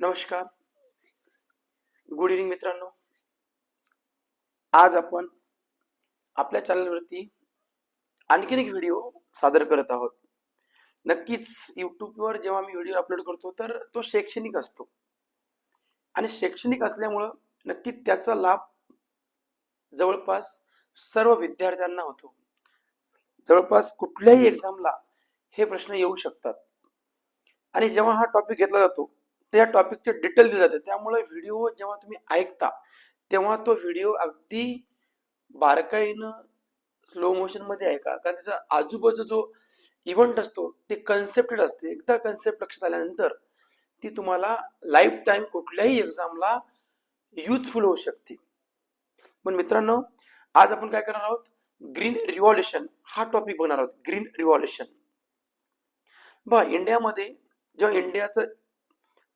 नमस्कार, good evening मित्रांनो. आज आपण आपल्या चॅनलवरती आणखीन एक व्हिडिओ सादर करत आहोत. नक्कीच यूट्यूबवर जेव्हा मी व्हिडिओ अपलोड करतो तर तो शैक्षणिक असतो आणि शैक्षणिक असल्यामुळं नक्कीच त्याचा लाभ जवळपास सर्व विद्यार्थ्यांना होतो. जवळपास कुठल्याही एक्झामला हे प्रश्न येऊ शकतात आणि जेव्हा हा टॉपिक घेतला जातो त्या टॉपिकचे डिटेल दिले जाते. त्यामुळे व्हिडिओ जेव्हा तुम्ही ऐकता तेव्हा तो व्हिडिओ अगदी बारकाईनं स्लो मोशन मध्ये ऐका, कारण त्याचा आजूबाजू जो इव्हेंट असतो ते कन्सेप्टेड असते. एकदा कन्सेप्ट लक्षात आल्यानंतर ती तुम्हाला लाईफ टाइम कुठल्याही एक्झामला युजफुल होऊ शकते. पण मित्रांनो, आज आपण काय करणार आहोत, ग्रीन रिव्हॉल्युशन हा टॉपिक बघणार आहोत. ग्रीन रिव्हॉल्युशन बघा, इंडियामध्ये जेव्हा इंडियाचं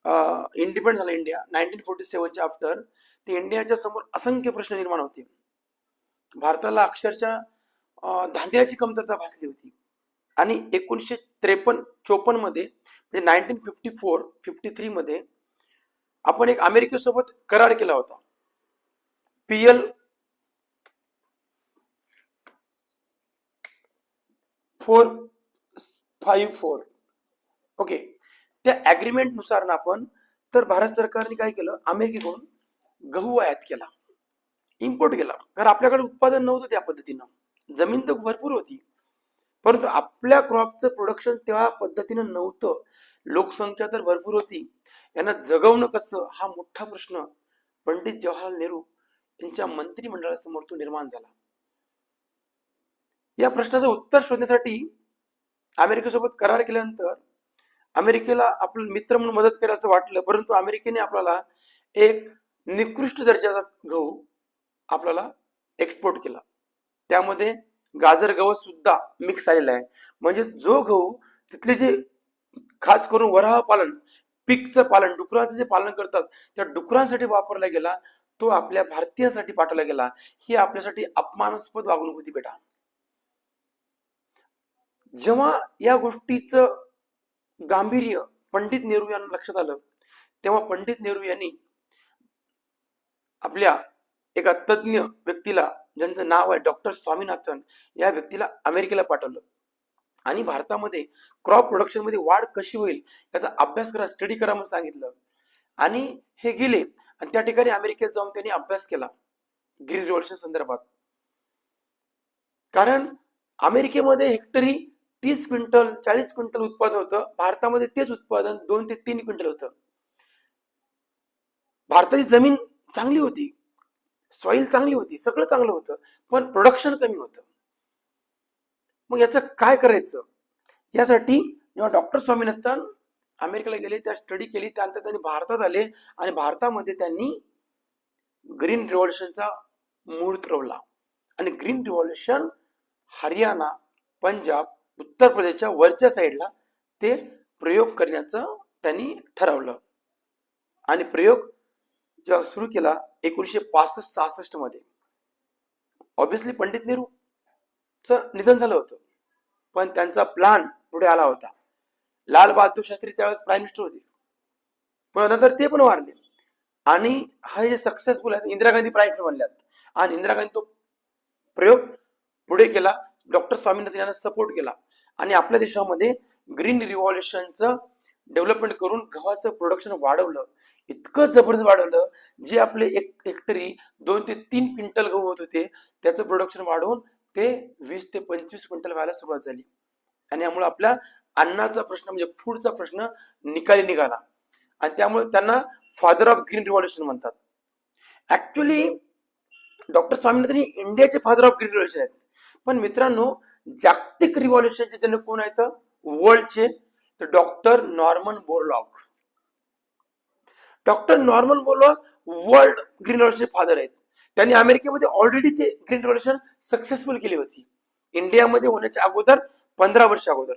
इंडिपेंडंट झालं इंडिया 1947च्या आफ्टर, ते इंडियाच्या समोर असंख्य प्रश्न निर्माण होते. भारताला अक्षरशः धान्याची कमतरता भासली होती आणि 1953-54 मध्ये म्हणजे 1954-53 मध्ये आपण एक अमेरिकेसोबत करार केला होता, PL 454. ओके, त्या ऍग्रीमेंट नुसार ना आपण तर भारत सरकारने काय केलं, अमेरिकेकडून गहू आयात केला, इम्पोर्ट केला. कारण आपल्याकडे उत्पादन नव्हतं त्या पद्धतीनं, जमीन तर भरपूर होती परंतु आपल्या क्रॉपचं प्रोडक्शन त्या पद्धतीनं नव्हतं. लोकसंख्या तर भरपूर होती, यांना जगवणं कसं हा मोठा प्रश्न पंडित जवाहरलाल नेहरू यांच्या मंत्रिमंडळासमोर तो निर्माण झाला. या प्रश्नाचं उत्तर शोधण्यासाठी अमेरिकेसोबत करार केल्यानंतर अमेरिकेला आपलं मित्र म्हणून मदत केलं असं वाटलं, परंतु अमेरिकेने आपल्याला एक निकृष्ट दर्जाचा गहू आपल्याला एक्सपोर्ट केला. त्यामध्ये गाजर गवत सुद्धा मिक्स आलेला आहे. म्हणजे जो गहू तिथले जे खास करून वराह पालन, पीकचं पालन, डुकरांचं जे पालन करतात त्या डुकरांसाठी वापरला गेला, तो आपल्या भारतीयांसाठी पाठवला गेला. ही आपल्यासाठी अपमानास्पद वागणूक होती बेटा. जेव्हा या गोष्टीचं गांभीर्य पंडित नेहरू यांना लक्षात आलं, तेव्हा पंडित नेहरू यांनी आपल्या एका तज्ञ व्यक्तीला, ज्यांचं नाव आहे डॉक्टर स्वामीनाथन, या व्यक्तीला अमेरिकेला पाठवलं आणि भारतामध्ये क्रॉप प्रोडक्शन मध्ये वाढ कशी होईल याचा अभ्यास करा, स्टडी करा म्हणून सांगितलं. आणि हे गेले आणि त्या ठिकाणी अमेरिकेत जाऊन त्यांनी अभ्यास केला ग्रीन रिव्हॉल्युशन संदर्भात. कारण अमेरिकेमध्ये हेक्टरी 30 क्विंटल 40 क्विंटल उत्पादन होतं, भारतामध्ये तेच उत्पादन 2 ते 3 क्विंटल होतं. भारताची जमीन चांगली होती, सॉइल चांगली होती, सगळं चांगलं होतं, पण प्रोडक्शन कमी होतं. मग याचं काय करायचं, यासाठी जेव्हा डॉक्टर स्वामीनाथन अमेरिकेला गेले, त्या स्टडी केली, त्यानंतर त्यांनी भारतात आले आणि भारतामध्ये त्यांनी ग्रीन रिव्हॉल्युशनचा मुहूर्त रोवला. आणि ग्रीन रिव्हॉल्युशन हरियाणा, पंजाब, उत्तर प्रदेशच्या वरच्या साईडला ते प्रयोग करण्याचं त्यांनी ठरवलं. आणि प्रयोग जेव्हा सुरू केला 1965-66 मध्ये, ऑब्विसली पंडित नेहरूचं निधन झालं होतं, पण त्यांचा प्लान पुढे आला होता. लाल बहादूर शास्त्री त्यावेळेस प्राईम मिनिस्टर होते, पण नंतर ते पण वारले. आणि हा जे सक्सेसफुल आहे, इंदिरा गांधी प्राईम मिनिस्टर बनल्यात आणि इंदिरा गांधी तो प्रयोग पुढे केला. डॉक्टर स्वामीनाथन यांना सपोर्ट केला आणि आपल्या देशामध्ये ग्रीन रिव्हॉल्युशनचं डेव्हलपमेंट करून गव्हाचं प्रोडक्शन वाढवलं, इतकं जबरदस्त वाढवलं, जे आपले एक हेक्टरी 2 ते 3 क्विंटल गहू होत होते त्याचं प्रोडक्शन वाढवून ते 20 ते 25 क्विंटल व्हायला सुरुवात झाली. आणि यामुळे आपल्या अन्नाचा प्रश्न म्हणजे फूडचा प्रश्न निकाली निघाला आणि त्यामुळे त्यांना फादर ऑफ ग्रीन रिव्हॉल्युशन म्हणतात. ऍक्च्युली डॉक्टर स्वामीनाथन इंडियाचे फादर ऑफ ग्रीन रिव्हॉल्युशन आहेत, पण मित्रांनो जागतिक रिव्हॉल्युशनचे जनक कोण आहेत वर्ल्डचे, तर doctor Norman Borlaug. Doctor Norman Borlaug world green रिव्हॉल्युशनचे फादर आहेत. त्यांनी अमेरिकेमध्ये ऑलरेडी ते ग्रीन रिव्हॉल्युशन सक्सेसफुल केली होती, इंडियामध्ये होण्याच्या अगोदर 15 वर्ष अगोदर.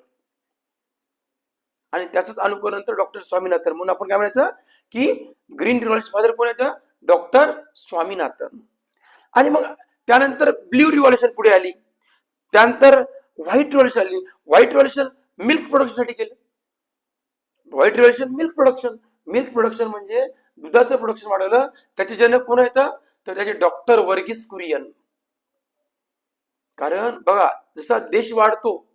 आणि त्याच अनुकरण नंतर डॉक्टर स्वामीनाथन, म्हणून आपण काय म्हणायचं की ग्रीन रिव्हॉल्युशन फादर कोण आहेत, डॉक्टर स्वामीनाथन. आणि मग त्यानंतर ब्ल्यू रिव्हॉल्युशन पुढे आली, त्यानंतर व्हाईट रिव्हॉल्युशन आली. व्हाईट रिव्हॉल्युशन मिल्क प्रोडक्शन साठी केलं, white revolution milk production, milk production म्हणजे दुधाचं प्रोडक्शन वाढवलं. त्याचे जनक कोण आहेत? तर त्याचे डॉक्टर वर्गीस कुरियन. कारण बघा, जसा देश वाढतो,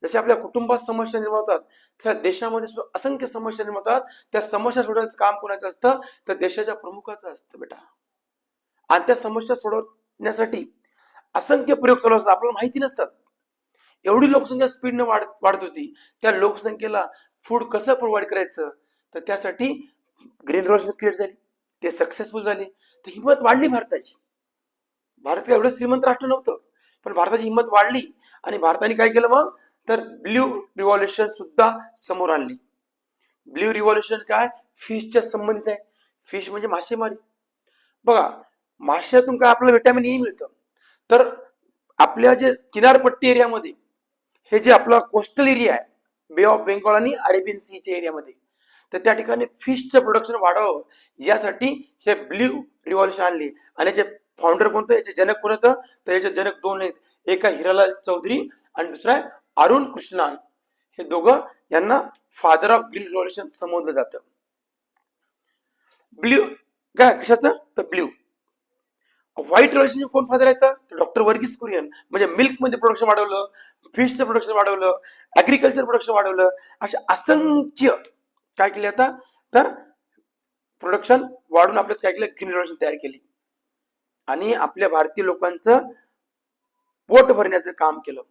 जसे आपल्या कुटुंबात समस्या निर्माण होतात, त्या देशामध्ये सुद्धा असंख्य समस्या निर्माण होतात. त्या समस्या सोडवण्याचं काम कोणाचं असतं? तर देशाच्या प्रमुखाचं असतं बेटा. आणि त्या समस्या सोडवण्यासाठी असंख्य प्रयोग चालू असतात, आपल्याला माहिती नसतात. एवढी लोकसंख्या स्पीडने वाढत होती, त्या लोकसंख्येला फूड कसं प्रोव्हाइड करायचं, तर त्यासाठी ग्रीन रेव्होल्यूशन क्रिएट झाली. ते सक्सेसफुल झाले, तर हिंमत वाढली भारताची. भारत काय एवढं श्रीमंत राष्ट्र नव्हतं, पण भारताची हिंमत वाढली आणि भारताने काय केलं मग? तर ब्ल्यू रिव्हॉल्युशन सुद्धा समोर आणली. ब्ल्यू रिव्हॉल्युशन काय? फिशच्या संबंधित आहे. फिश म्हणजे मासेमारी. बघा, माशातून काय आपल्याला व्हिटॅमिन ई मिळतं. तर आपल्या जे किनारपट्टी एरियामध्ये, हे जे आपला कोस्टल एरिया आहे, बे ऑफ बेंगॉल आणि अरेबियन सीच्या एरियामध्ये, तर त्या ठिकाणी फिशचं प्रोडक्शन वाढावं यासाठी हे ब्ल्यू रिव्हॉल्युशन आणली. आणि याचे फाउंडर कोणतं, याचे जनक कोण होतं? तर याचे जनक दोन आहेत. एक आहे हिरालाल चौधरी आणि दुसरा आहे अरुण कृष्णन. हे दोघं, यांना फादर ऑफ ग्रीन रिव्हॉल्युशन समजलं जातं. ब्ल्यू काय कशाचं? तर ब्ल्यू. व्हाईट रिव्हॉल्युशन कोण फादर आहेत? तर डॉक्टर वर्गीस कुरियन. म्हणजे मिल्क मध्ये प्रोडक्शन वाढवलं, फिशचं प्रोडक्शन वाढवलं, ऍग्रिकल्चर प्रोडक्शन वाढवलं, असे असंख्य काय केले आता? तर प्रोडक्शन वाढून आपल्याला काय केलं? ग्रीन रिव्हॉल्युशन तयार केली आणि आपल्या भारतीय लोकांचं पोट भरण्याचं काम केलं.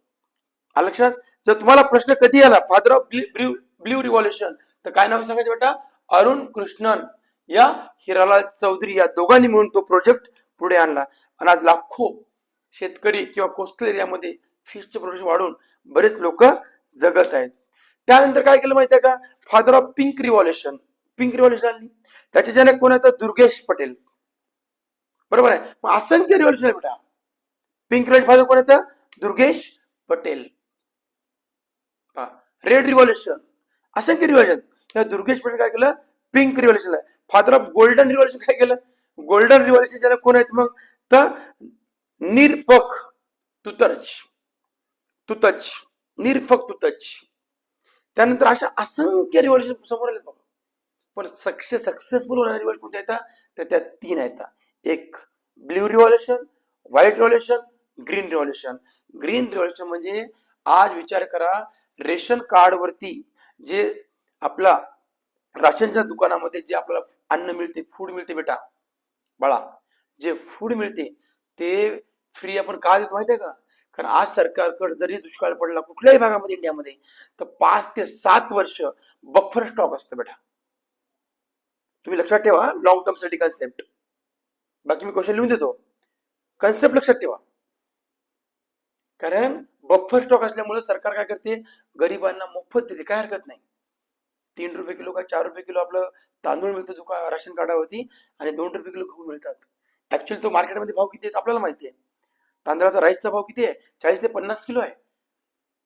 लक्षात? जर तुम्हाला प्रश्न कधी आला फादर ऑफ ब्ल्यू रिव्हॉल्युशन, तर काय नाव सांगायचं बेटा? अरुण कृष्णन या हिरालाल चौधरी या दोघांनी मिळून तो प्रोजेक्ट पुढे आणला. आणि आज लाखो शेतकरी किंवा कोस्टल एरियामध्ये फिशचे प्रोडक्शन वाढून बरेच लोक जगत आहेत. त्यानंतर काय केलं माहितीये का? Father of pink revolution. Pink revolution आणली. त्याचे जनक कोण आहेत? दुर्गेश पटेल. बरोबर आहे. मग असंख्य रिव्हॉल्युशन आहे बेटा. पिंक रिव्हॉल्युशन फादर कोण आहेत? दुर्गेश पटेल. रेड रिव्हॉल्युशन, असंख्य रिव्हॉल्युशन. या दुर्गेश पटेल काय केलं? Pink revolution. Father of golden revolution काय केलं? गोल्डन रिव्हॉल्युशन ज्याला कोण आहेत मग? तर निरपख तुतर्च. तुतच निरपख तुतच. त्यानंतर अशा असंख्य रिव्हॉल्युशन समोर आले बघा. पण सक्सेसफुल होणारे रिव्हॉल्युशन कोणते आहेत? तर त्या तीन आहेत. एक blue revolution, white revolution, green revolution. Green revolution म्हणजे आज विचार करा, रेशन कार्ड वरती जे आपला राशनच्या दुकानामध्ये जे आपल्याला अन्न मिळते, फूड मिळते बेटा बाळा, जे फूड मिळते ते फ्री आपण का देतो माहितीये का? कारण आज सरकारकडे जरी दुष्काळ पडला कुठल्याही भागामध्ये इंडियामध्ये, तर 5 ते 7 वर्ष बफर स्टॉक असतो बेटा. तुम्ही लक्षात ठेवा, लॉंग टर्म साठी कन्सेप्ट. बाकी मी क्वेश्चन लिहून देतो, कन्सेप्ट लक्षात ठेवा. कारण बफर स्टॉक असल्यामुळे सरकार काय करते? गरिबांना मोफत देते, काय हरकत नाही. 3 रुपये किलो का 4 रुपये किलो आपलं तांदूळ मिळतं राशन कार्डावरती, आणि 2 रुपये किलो गहू मिळतात. ऍक्च्युअली तो मार्केटमध्ये भाव किती आहे आपल्याला माहिती आहे. तांदळाचा राईसचा भाव किती आहे? 40 ते 50 किलो आहे.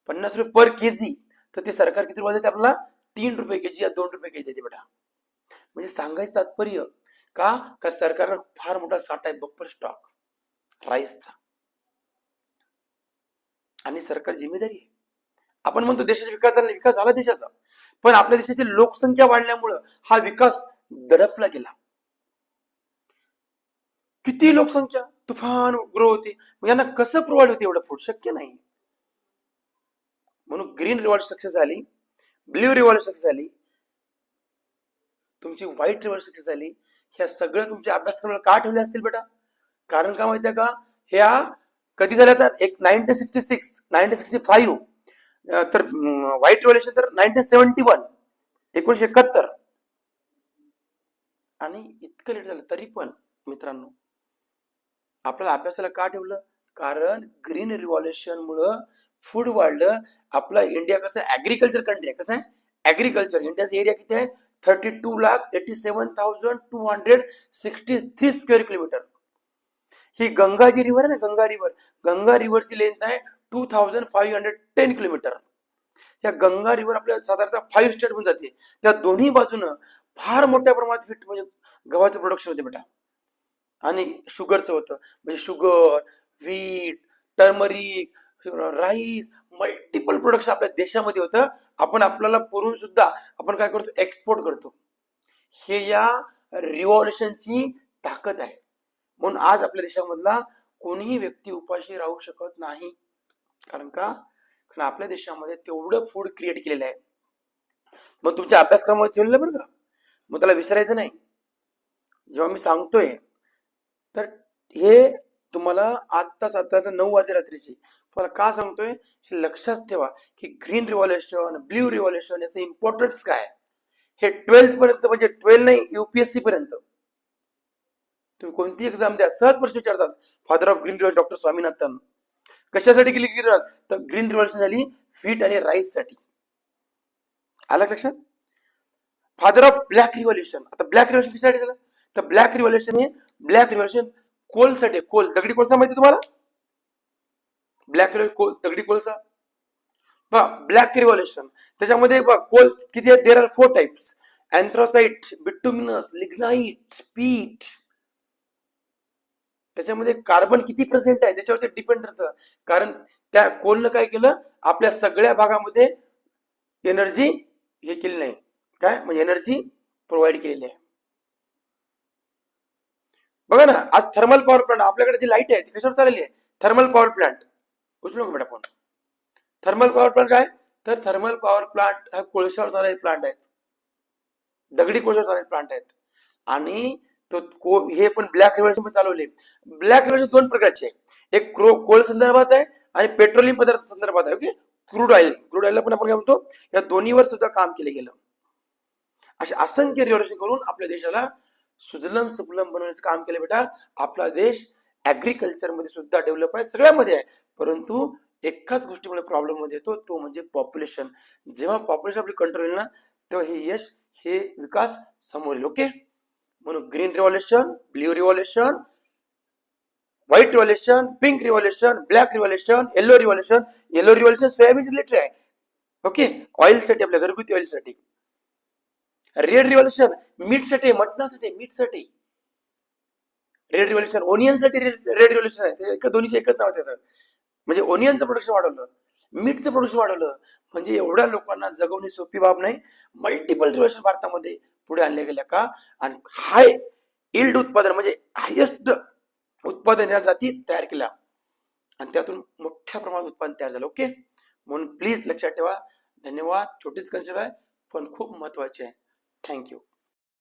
50 रुपये पर केजी. तर ते सरकार किती रुपये देते आपल्याला? 3 रुपये केजी या 2 रुपये केजी देते बेटा. म्हणजे सांगायचं तात्पर्य का? का सरकारला फार मोठा साठा आहे बफर स्टॉक राईसचा, आणि सरकार जिम्मेदारी आहे. आपण म्हणतो देशाचा विकास झाला, विकास झाला देशाचा, पण आपल्या देशाची लोकसंख्या वाढल्यामुळं हा विकास दडपला गेला. किती लोकसंख्या तुफान ग्रो होती, मग यांना कसं प्रोव्हाइड होते एवढं फूड? शक्य नाही. म्हणून ग्रीन रिव्हॉल्युशन सक्सेस झाली, ब्ल्यू रिव्हॉल्युशन सक्सेस झाली, तुमची व्हाईट रिव्हॉल्युशन सक्सेस झाली. ह्या सगळं तुमच्या अभ्यासक्रमाला का ठेवले असतील बेटा? कारण का माहितीये का? ह्या कधी झाल्या? तर एक 1966, 1965, तर व्हाईट रिव्हॉल्युशन तर 1971, 1971. आणि इतकं लेट झालं तरी पण मित्रांनो आपल्याला अभ्यासाला का ठेवलं? कारण ग्रीन रिव्हॉल्युशन मुळे फूड वाढलं. आपला इंडिया कसं ऍग्रिकल्चर कंट्री आहे. कसं आहे? ऍग्रिकल्चर. इंडियाचा एरिया किती आहे? 32,87,263 स्क्वेअर किलोमीटर. ही गंगा जी रिव्हर आहे ना, गंगा रिव्हरची लेंथ आहे 2510 किलोमीटर. या गंगा रिव्हर आपल्या साधारणतः 5 स्टेट मध्ये जाते. त्या दोन्ही बाजूनं फार मोठ्या प्रमाणात फिट म्हणजे गव्हाचं प्रोडक्शन होते बेटा, आणि शुगरचं होतं. म्हणजे sugar, wheat, turmeric, rice, multiple production आपल्या देशामध्ये होतं. आपण आपल्याला पुरून सुद्धा आपण काय करतो? एक्सपोर्ट करतो. हे या रिव्हॉल्युशनची ताकद आहे. म्हणून आज आपल्या देशामधला कोणीही व्यक्ती उपाशी राहू शकत नाही. कारण आपल्या देशामध्ये तेवढं फूड क्रिएट केलेलं आहे. मग तुमच्या अभ्यासक्रमामध्ये ठेवलेलं बरं का, मग त्याला विसरायचं नाही. जेव्हा मी सांगतोय तर हे तुम्हाला आता 9 वाजले रात्रीची तुम्हाला का सांगतोय हे लक्षात ठेवा की ग्रीन रिव्हॉल्युशन, ब्ल्यू रिव्हॉल्युशन याचं इम्पॉर्टन्स काय. हे 12th पर्यंत, म्हणजे 12 नाही, UPSC पर्यंत तुम्ही कोणती एक्झाम द्या सहज प्रश्न विचारतात. Father of green revolution doctor Swaminathan. कशासाठी केली ग्रीन, तर ग्रीन रिव्हॉल्युशन झाली व्हीट आणि राईस साठी. आलं लक्षात. फादर ऑफ ब्लॅक रिव्हॉल्युशन, आता ब्लॅक रिव्हॉल्युशन कशासाठी झालं, तर ब्लॅक रिव्हॉल्युशन हे ब्लॅक रिव्हॉल्युशन कोलसाठी, कोल दगडी कोळसा माहिती तुम्हाला, ब्लॅक दगडी कोळसा. ब्लॅक रिव्हॉल्युशन त्याच्यामध्ये कोल किती आहेत, there are 4 types, anthracite, bituminous, lignite, पीट. त्याच्यामध्ये कार्बन किती पर्सेंट आहे त्याच्यावरती डिपेंड राहतं. कारण त्या कोलनं काय केलं, आपल्या सगळ्या भागामध्ये एनर्जी हे केली नाही, काय म्हणजे एनर्जी प्रोव्हाइड केलेली आहे. बघा ना, आज थर्मल पॉवर प्लांट आपल्याकडे जी लाईट आहे ती कशावर चाललेली आहे, थर्मल पॉवर प्लांट. उचलू नका बेटा फोन. थर्मल पॉवर प्लांट काय, तर थर्मल पॉवर प्लांट हा कोळशावर चालणारे प्लांट आहेत, दगडी कोळशावर चालणारे प्लांट आहेत. आणि तो हे पण ब्लॅक रिव्हॉल्युशन पण चालवले. ब्लॅक रिव्हॉल्युशन 2 प्रकारचे आहे, एक कोल संदर्भात आहे आणि पेट्रोलियम पदार्थ संदर्भात आहे. ओके, क्रूड ऑइलला पण आपण काय म्हणतो, या दोन्हीवर सुद्धा काम केले गेलं. असे असंख्य रिव्हॉल्युशन करून आपल्या देशाला सुजलम सुफलम बनवण्याचं काम केलं बेटा. आपला देश ऍग्रिकल्चर मध्ये सुद्धा डेव्हलप आहे, सगळ्यामध्ये आहे. परंतु एकाच गोष्टीमुळे प्रॉब्लेम मध्ये येतो, तो म्हणजे पॉप्युलेशन. जेव्हा पॉप्युलेशन आपली कंट्रोल येईल ना, तेव्हा हे यश, हे विकास समोर येईल. ओके, म्हणून green revolution, blue revolution, white revolution, pink revolution, black revolution, yellow revolution. Yellow revolution soybean related आहे. ओके, ऑइल साठी, आपल्या घरगुती ऑइल साठी. रेड रिव्हॉल्युशन मीठ साठी, मटणासाठी, मीठ साठी. रेड रिव्हॉल्युशन ओनियन साठी रेड रिव्हॉल्युशन आहे, दोन्हीचे एकच नाव त्याचं. म्हणजे ओनियनचं प्रोडक्शन वाढवलं, मीठचं प्रोडक्शन वाढवलं, म्हणजे एवढ्या लोकांना जगवणे सोपी बाब नाही. मल्टिपल रिव्हॉल्युशन भारतामध्ये पुढे आणल्या गेल्या का, आणि हाय इल्ड उत्पादन म्हणजे हायेस्ट उत्पादन या जाती तयार केल्या आणि त्यातून मोठ्या प्रमाणात उत्पादन तयार झालं. ओके, म्हणून प्लीज लक्षात ठेवा. धन्यवाद. छोटीच कन्सेप्ट आहे पण खूप महत्वाची आहे. थँक्यू.